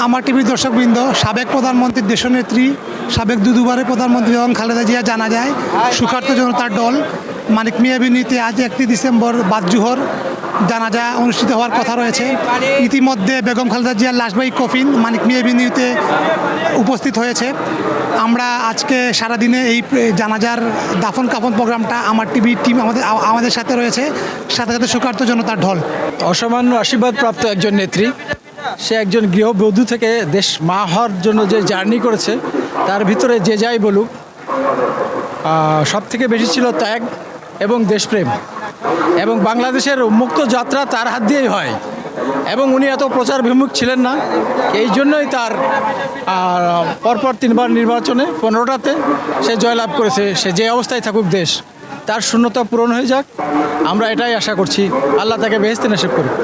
আমার টিভির দর্শকবৃন্দ, সাবেক প্রধানমন্ত্রীর দেশনেত্রী, সাবেক দুবারের প্রধানমন্ত্রী এবং খালেদা জিয়া জানা যায় সুখার্ত জনতার দল মানিক মিয়া এভিনিউতে আজ 1 ডিসেম্বর বাদ জোহর জানাজা অনুষ্ঠিত হওয়ার কথা রয়েছে। ইতিমধ্যে বেগম খালেদা জিয়ার লাশবাহী কফিন মানিক মিয়া এভিনিউতে উপস্থিত হয়েছে। আমরা আজকে সারাদিনে এই জানাজার দাফন কাফন প্রোগ্রামটা আমার টিভির টিম আমাদের সাথে রয়েছে, সাথে সাথে সুখার্ত জনতার ঢল। অসামান্য আশীর্বাদপ্রাপ্ত একজন নেত্রী, সে একজন গৃহবধূ থেকে দেশ মা হওয়ার জন্য যে জার্নি করেছে, তার ভিতরে যে যাই বলুক, সব থেকে বেশি ছিল ত্যাগ এবং দেশপ্রেম। এবং বাংলাদেশের মুক্ত যাত্রা তার হাত দিয়েই হয়, এবং উনি এত প্রচার বিমুখ ছিলেন না। এই জন্যই তার পরপর 3বার নির্বাচনে 15টাতে সে জয়লাভ করেছে। সে যে অবস্থায় থাকুক, দেশ তার শূন্যতা পূরণ হয়ে যাক, আমরা এটাই আশা করছি। আল্লাহ তাকে বেহেশতে নসিব করুক।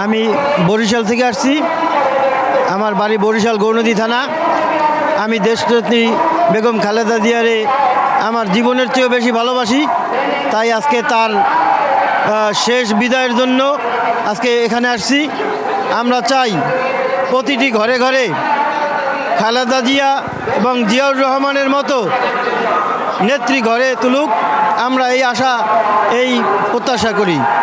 আমি বরিশাল থেকে আসছি। আমার বাড়ি বরিশাল গৌরনদী থানা। আমি দেশনেত্রী বেগম খালেদা জিয়ারে আমার জীবনের চেয়েও বেশি ভালোবাসি। তাই আজকে তার শেষ বিদায়ের জন্য আজকে এখানে আসছি। আমরা চাই প্রতিটি ঘরে ঘরে খালেদা জিয়া এবং জিয়াউর রহমানের মতো নেত্রী ঘরে তুলুক। আমরা এই আশা, এই প্রত্যাশা করি।